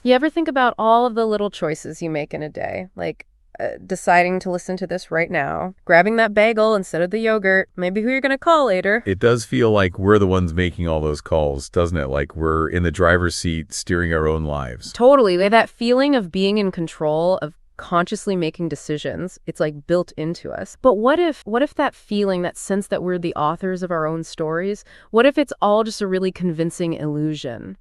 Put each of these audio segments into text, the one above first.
You ever think about all of the little choices you make in a day? Like deciding to listen to this right now, grabbing that bagel instead of the yogurt, maybe who you're going to call later. It does feel like we're the ones making all those calls, doesn't it? Like we're in the driver's seat steering our own lives. Totally. That feeling of being in control, of consciously making decisions, it's like built into us. But what if that feeling, that sense that we're the authors of our own stories, what if it's all just a really convincing illusion?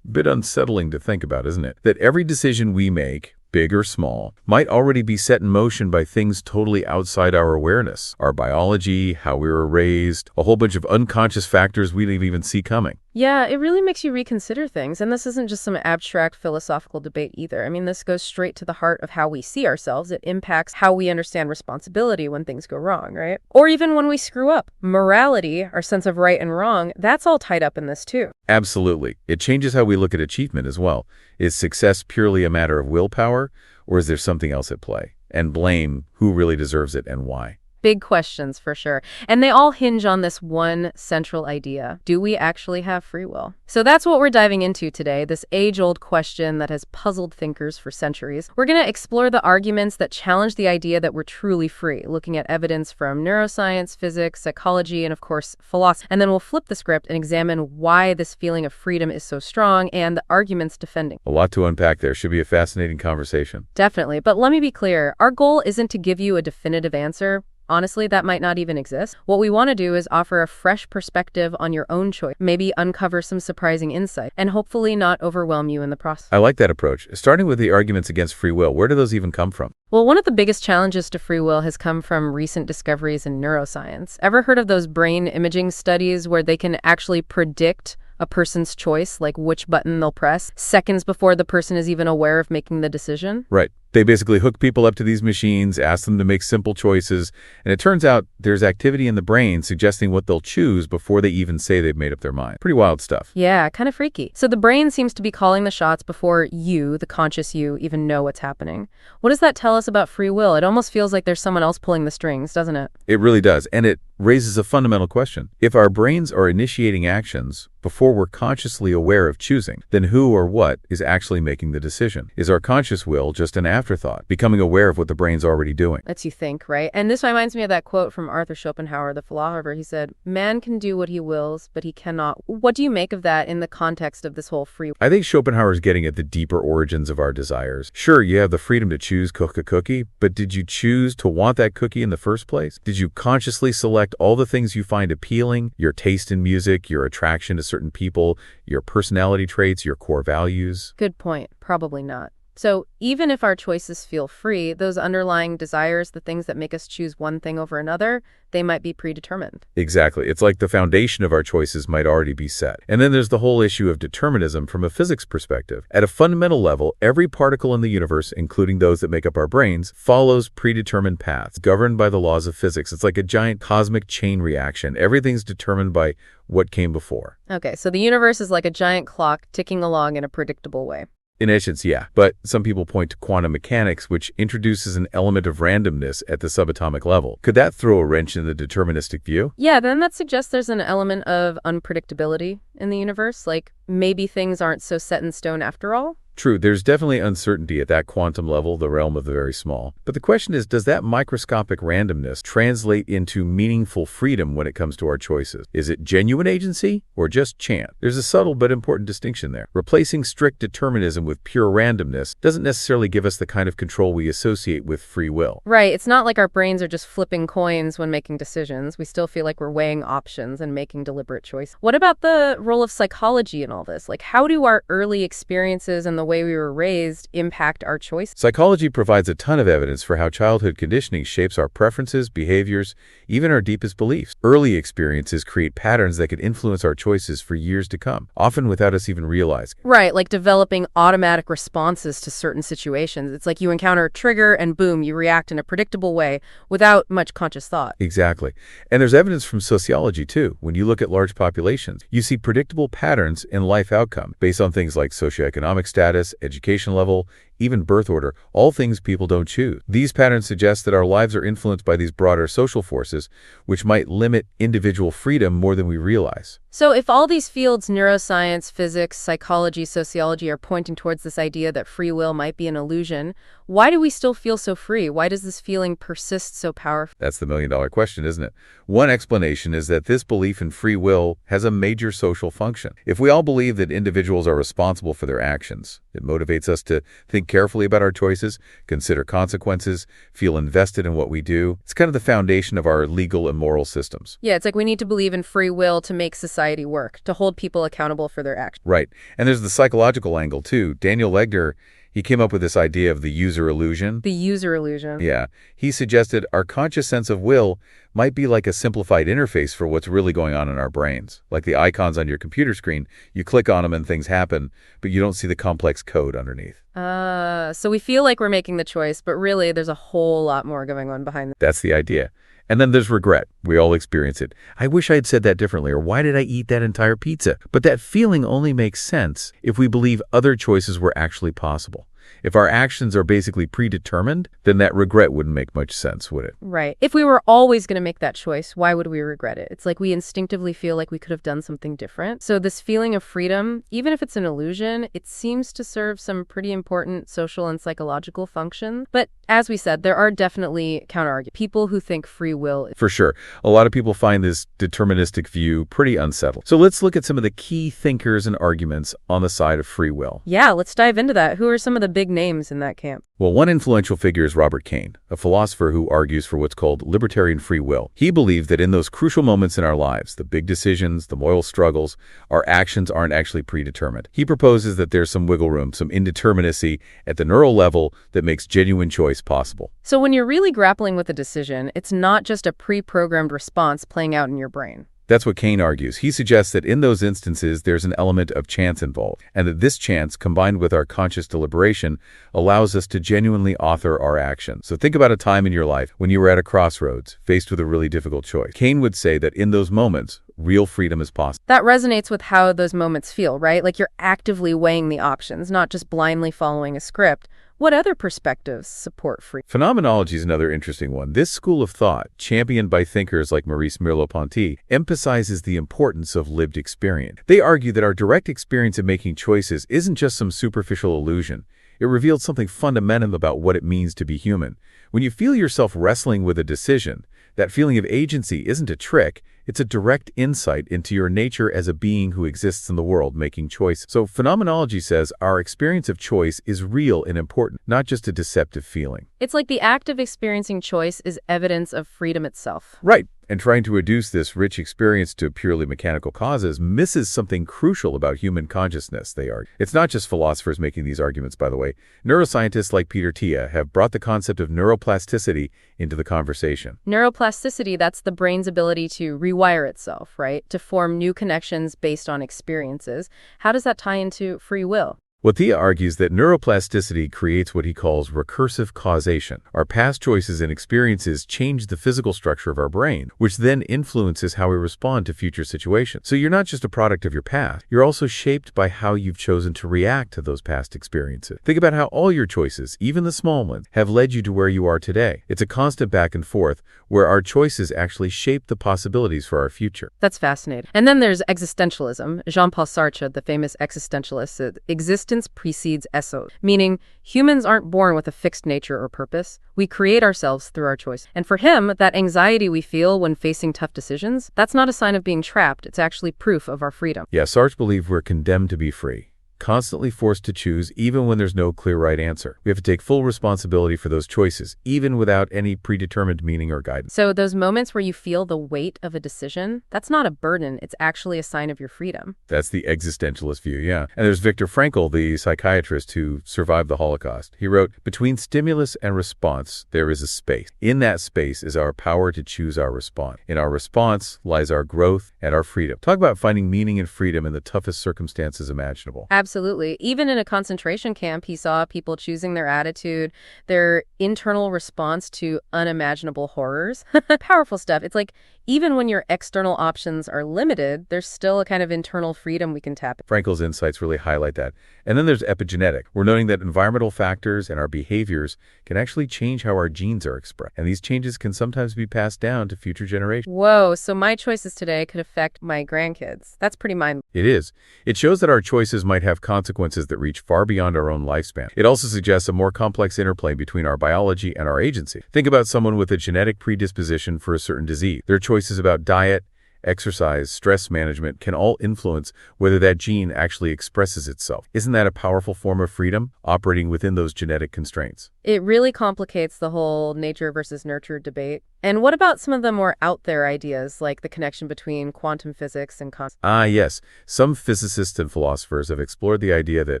Bit unsettling to think about, isn't it? That every decision we make, big or small, might already be set in motion by things totally outside our awareness. Our biology, how we were raised, a whole bunch of unconscious factors we didn't even see coming. Yeah, it really makes you reconsider things. And this isn't just some abstract philosophical debate either. I mean, this goes straight to the heart of how we see ourselves. It impacts how we understand responsibility when things go wrong, right? Or even when we screw up. Morality, our sense of right and wrong, that's all tied up in this too. Absolutely. It changes how we look at achievement as well. Is success purely a matter of willpower, or is there something else at play? And blame, who really deserves it and why? Big questions for sure. And they all hinge on this one central idea. Do we actually have free will? So that's what we're diving into today, this age-old question that has puzzled thinkers for centuries. We're going to explore the arguments that challenge the idea that we're truly free, looking at evidence from neuroscience, physics, psychology, and of course, philosophy. And then we'll flip the script and examine why this feeling of freedom is so strong and the arguments defending. A lot to unpack there. Should be a fascinating conversation. Definitely. But let me be clear. Our goal isn't to give you a definitive answer. Honestly, that might not even exist. What we want to do is offer a fresh perspective on your own choice, maybe uncover some surprising insight, and hopefully not overwhelm you in the process. I like that approach. Starting with the arguments against free will, where do those even come from? Well, one of the biggest challenges to free will has come from recent discoveries in neuroscience. Ever heard of those brain imaging studies where they can actually predict a person's choice, like which button they'll press, seconds before the person is even aware of making the decision? Right. They basically hook people up to these machines, ask them to make simple choices, and it turns out there's activity in the brain suggesting what they'll choose before they even say they've made up their mind. Pretty wild stuff. Yeah, kind of freaky. So the brain seems to be calling the shots before you, the conscious you, even know what's happening. What does that tell us about free will? It almost feels like there's someone else pulling the strings, doesn't it? It really does, and it raises a fundamental question. If our brains are initiating actions before we're consciously aware of choosing, then who or what is actually making the decision? Is our conscious will just an afterthought, becoming aware of what the brain's already doing? Lets you think, right? And this reminds me of that quote from Arthur Schopenhauer, the philosopher. He said, "Man can do what he wills, but he cannot." What do you make of that in the context of this whole free will? I think Schopenhauer's getting at the deeper origins of our desires. Sure, you have the freedom to choose cook a cookie, but did you choose to want that cookie in the first place? Did you consciously select all the things you find appealing, your taste in music, your attraction to certain people, your personality traits, your core values? Good point. Probably not. So even if our choices feel free, those underlying desires, the things that make us choose one thing over another, they might be predetermined. Exactly. It's like the foundation of our choices might already be set. And then there's the whole issue of determinism from a physics perspective. At a fundamental level, every particle in the universe, including those that make up our brains, follows predetermined paths, governed by the laws of physics. It's like a giant cosmic chain reaction. Everything's determined by what came before. Okay, so the universe is like a giant clock ticking along in a predictable way. In essence, yeah. But some people point to quantum mechanics, which introduces an element of randomness at the subatomic level. Could that throw a wrench in the deterministic view? Yeah, then that suggests there's an element of unpredictability in the universe. Like maybe things aren't so set in stone after all. True, there's definitely uncertainty at that quantum level, the realm of the very small. But the question is, does that microscopic randomness translate into meaningful freedom when it comes to our choices? Is it genuine agency or just chance? There's a subtle but important distinction there. Replacing strict determinism with pure randomness doesn't necessarily give us the kind of control we associate with free will. Right, it's not like our brains are just flipping coins when making decisions. We still feel like we're weighing options and making deliberate choices. What about the role of psychology in all this? Like, how do our early experiences and the way we were raised impact our choice? Psychology provides a ton of evidence for how childhood conditioning shapes our preferences, behaviors, even our deepest beliefs. Early experiences create patterns that could influence our choices for years to come, often without us even realizing. Right, like developing automatic responses to certain situations. It's like you encounter a trigger and boom, you react in a predictable way without much conscious thought. Exactly. And there's evidence from sociology too. When you look at large populations, you see predictable patterns in life outcome based on things like socioeconomic status, education level, even birth order, all things people don't choose. These patterns suggest that our lives are influenced by these broader social forces, which might limit individual freedom more than we realize. So if all these fields, neuroscience, physics, psychology, sociology, are pointing towards this idea that free will might be an illusion, why do we still feel so free? Why does this feeling persist so powerfully? That's the million-dollar question, isn't it? One explanation is that this belief in free will has a major social function. If we all believe that individuals are responsible for their actions, it motivates us to think carefully about our choices, consider consequences, feel invested in what we do. It's kind of the foundation of our legal and moral systems. Yeah, it's like we need to believe in free will to make society work, to hold people accountable for their actions. Right. And there's the psychological angle, too. Daniel Legner, he came up with this idea of the user illusion. The user illusion. Yeah. He suggested our conscious sense of will might be like a simplified interface for what's really going on in our brains. Like the icons on your computer screen, you click on them and things happen, but you don't see the complex code underneath. So we feel like we're making the choice, but really there's a whole lot more going on behind that. That's the idea. And then there's regret. We all experience it. I wish I had said that differently, or why did I eat that entire pizza? But that feeling only makes sense if we believe other choices were actually possible. If our actions are basically predetermined, then that regret wouldn't make much sense, would it? Right. If we were always going to make that choice, why would we regret it? It's like we instinctively feel like we could have done something different. So this feeling of freedom, even if it's an illusion, it seems to serve some pretty important social and psychological functions. But as we said, there are definitely counterarguments. People who think free will. For sure. A lot of people find this deterministic view pretty unsettled. So let's look at some of the key thinkers and arguments on the side of free will. Yeah, let's dive into that. Who are some of the big names in that camp? Well, one influential figure is Robert Caine, a philosopher who argues for what's called libertarian free will. He believed that in those crucial moments in our lives, the big decisions, the moral struggles, our actions aren't actually predetermined. He proposes that there's some wiggle room, some indeterminacy at the neural level that makes genuine choice possible. So when you're really grappling with a decision, it's not just a pre-programmed response playing out in your brain. That's what Caine argues. He suggests that in those instances, there's an element of chance involved, and that this chance, combined with our conscious deliberation, allows us to genuinely author our actions. So think about a time in your life when you were at a crossroads, faced with a really difficult choice. Caine would say that in those moments, real freedom is possible. That resonates with how those moments feel, right? Like you're actively weighing the options, not just blindly following a script. What other perspectives support free? Phenomenology is another interesting one. This school of thought, championed by thinkers like Maurice Merleau-Ponty, emphasizes the importance of lived experience. They argue that our direct experience of making choices isn't just some superficial illusion. It reveals something fundamental about what it means to be human. When you feel yourself wrestling with a decision, that feeling of agency isn't a trick. It's a direct insight into your nature as a being who exists in the world making choices. So phenomenology says our experience of choice is real and important, not just a deceptive feeling. It's like the act of experiencing choice is evidence of freedom itself. Right. And trying to reduce this rich experience to purely mechanical causes misses something crucial about human consciousness, they argue. It's not just philosophers making these arguments, by the way. Neuroscientists like Peter Tia have brought the concept of neuroplasticity into the conversation. Neuroplasticity, that's the brain's ability to rewire itself, right? To form new connections based on experiences. How does that tie into free will? Well, Thea argues that neuroplasticity creates what he calls recursive causation. Our past choices and experiences change the physical structure of our brain, which then influences how we respond to future situations. So you're not just a product of your past, you're also shaped by how you've chosen to react to those past experiences. Think about how all your choices, even the small ones, have led you to where you are today. It's a constant back and forth where our choices actually shape the possibilities for our future. That's fascinating. And then there's existentialism. Jean-Paul Sartre, the famous existentialist, said, existence precedes ethos, meaning humans aren't born with a fixed nature or purpose. We create ourselves through our choice. And for him, that anxiety we feel when facing tough decisions, that's not a sign of being trapped. It's actually proof of our freedom. Yeah, Sartre believed we're condemned to be free, constantly forced to choose even when there's no clear right answer. We have to take full responsibility for those choices, even without any predetermined meaning or guidance. So those moments where you feel the weight of a decision, that's not a burden. It's actually a sign of your freedom. That's the existentialist view, yeah. And there's Viktor Frankl, the psychiatrist who survived the Holocaust. He wrote, "Between stimulus and response, there is a space. In that space is our power to choose our response. In our response lies our growth and our freedom." Talk about finding meaning and freedom in the toughest circumstances imaginable. Absolutely. Even in a concentration camp, he saw people choosing their attitude, their internal response to unimaginable horrors. Powerful stuff. It's like Even when your external options are limited, there's still a kind of internal freedom we can tap into. Frankel's insights really highlight that. And then there's epigenetic. We're noting that environmental factors and our behaviors can actually change how our genes are expressed. And these changes can sometimes be passed down to future generations. Whoa, so my choices today could affect my grandkids. That's pretty mind. It is. It shows that our choices might have consequences that reach far beyond our own lifespan. It also suggests a more complex interplay between our biology and our agency. Think about someone with a genetic predisposition for a certain disease. Their choices about diet, exercise, stress management can all influence whether that gene actually expresses itself. Isn't that a powerful form of freedom, operating within those genetic constraints? It really complicates the whole nature versus nurture debate. And what about some of the more out there ideas, like the connection between quantum physics and consciousness? Yes. Some physicists and philosophers have explored the idea that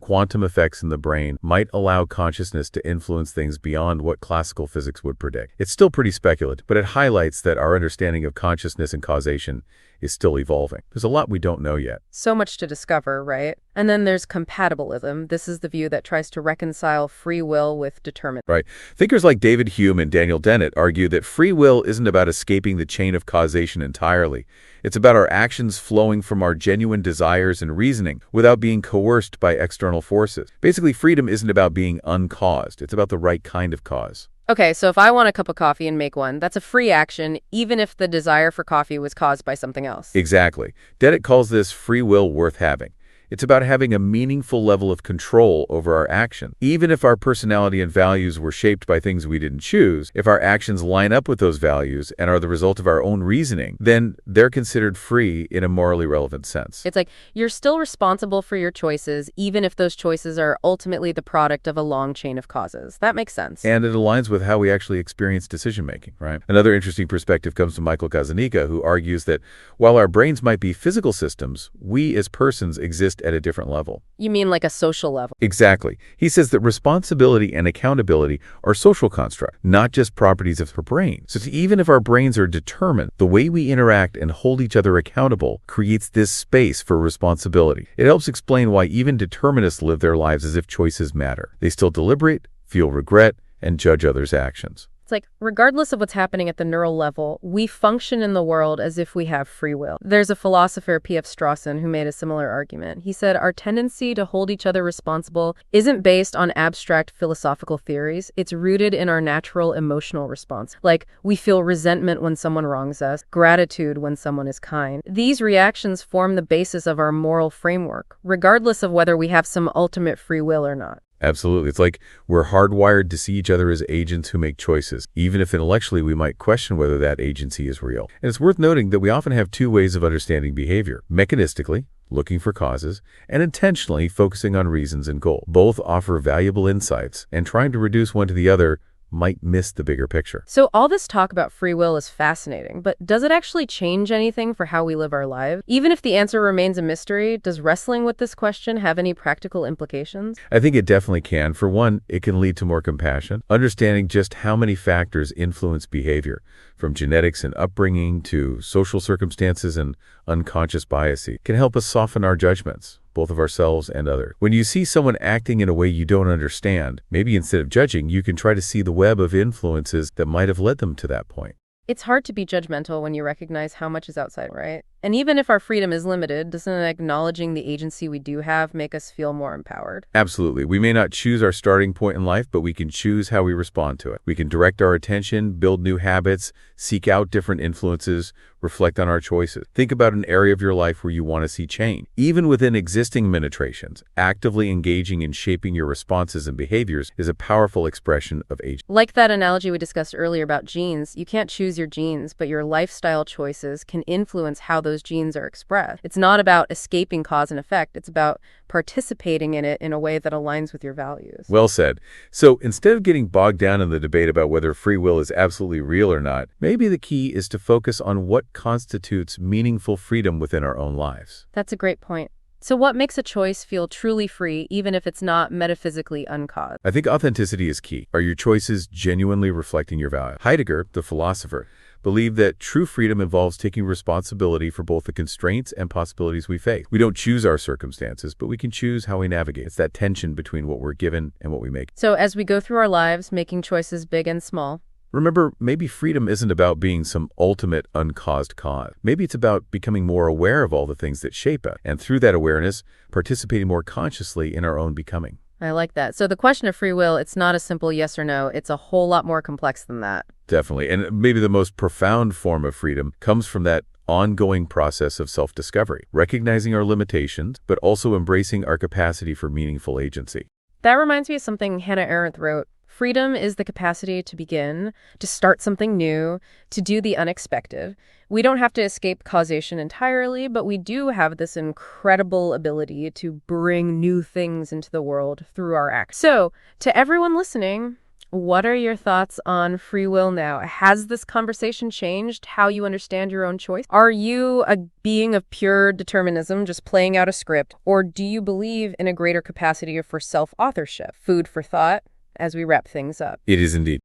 quantum effects in the brain might allow consciousness to influence things beyond what classical physics would predict. It's still pretty speculative, but it highlights that our understanding of consciousness and causation is still evolving. There's a lot we don't know yet. So much to discover, right? And then there's compatibilism. This is the view that tries to reconcile free will with determinism. Right. Thinkers like David Hume and Daniel Dennett argue that free will isn't about escaping the chain of causation entirely. It's about our actions flowing from our genuine desires and reasoning without being coerced by external forces. Basically, freedom isn't about being uncaused. It's about the right kind of cause. Okay, so if I want a cup of coffee and make one, that's a free action, even if the desire for coffee was caused by something else. Exactly. Dennett calls this free will worth having. It's about having a meaningful level of control over our action. Even if our personality and values were shaped by things we didn't choose, if our actions line up with those values and are the result of our own reasoning, then they're considered free in a morally relevant sense. It's like you're still responsible for your choices, even if those choices are ultimately the product of a long chain of causes. That makes sense. And it aligns with how we actually experience decision-making, right? Another interesting perspective comes from Michael Kazanika, who argues that while our brains might be physical systems, we as persons exist at a different level. You mean like a social level? Exactly. He says that responsibility and accountability are social constructs, not just properties of our brain. So even if our brains are determined, the way we interact and hold each other accountable creates this space for responsibility. It helps explain why even determinists live their lives as if choices matter. They still deliberate, feel regret, and judge others' actions. It's like, regardless of what's happening at the neural level, we function in the world as if we have free will. There's a philosopher, P.F. Strawson, who made a similar argument. He said, our tendency to hold each other responsible isn't based on abstract philosophical theories. It's rooted in our natural emotional response. Like, we feel resentment when someone wrongs us, gratitude when someone is kind. These reactions form the basis of our moral framework, regardless of whether we have some ultimate free will or not. Absolutely. It's like we're hardwired to see each other as agents who make choices, even if intellectually we might question whether that agency is real. And it's worth noting that we often have two ways of understanding behavior: mechanistically, looking for causes, and intentionally focusing on reasons and goals. Both offer valuable insights, and trying to reduce one to the other might miss the bigger picture. So all this talk about free will is fascinating, but does it actually change anything for how we live our lives? Even if the answer remains a mystery, does wrestling with this question have any practical implications? I think it definitely can. For one, it can lead to more compassion. Understanding just how many factors influence behavior, from genetics and upbringing to social circumstances and unconscious biases, can help us soften our judgments, both of ourselves and others. When you see someone acting in a way you don't understand, maybe instead of judging, you can try to see the web of influences that might have led them to that point. It's hard to be judgmental when you recognize how much is outside, right? And even if our freedom is limited, doesn't acknowledging the agency we do have make us feel more empowered? Absolutely. We may not choose our starting point in life, but we can choose how we respond to it. We can direct our attention, build new habits, seek out different influences, reflect on our choices. Think about an area of your life where you want to see change. Even within existing limitations, actively engaging in shaping your responses and behaviors is a powerful expression of agency. Like that analogy we discussed earlier about genes, you can't choose your genes, but your lifestyle choices can influence how those genes are expressed. It's not about escaping cause and effect. It's about participating in it in a way that aligns with your values. Well said. So instead of getting bogged down in the debate about whether free will is absolutely real or not, maybe the key is to focus on what constitutes meaningful freedom within our own lives. That's a great point. So what makes a choice feel truly free, even if it's not metaphysically uncaused? I think authenticity is key. Are your choices genuinely reflecting your values? Heidegger, the philosopher, believed that true freedom involves taking responsibility for both the constraints and possibilities we face. We don't choose our circumstances, but we can choose how we navigate. It's that tension between what we're given and what we make. So as we go through our lives, making choices big and small, Remember, maybe freedom isn't about being some ultimate uncaused cause. Maybe it's about becoming more aware of all the things that shape us, and through that awareness, participating more consciously in our own becoming. I like that. So the question of free will, it's not a simple yes or no. It's a whole lot more complex than that. Definitely. And maybe the most profound form of freedom comes from that ongoing process of self-discovery, recognizing our limitations, but also embracing our capacity for meaningful agency. That reminds me of something Hannah Arendt wrote. Freedom is the capacity to begin, to start something new, to do the unexpected. We don't have to escape causation entirely, but we do have this incredible ability to bring new things into the world through our acts. So, to everyone listening, what are your thoughts on free will now? Has this conversation changed how you understand your own choice? Are you a being of pure determinism, just playing out a script? Or do you believe in a greater capacity for self-authorship? Food for thought as we wrap things up. It is indeed.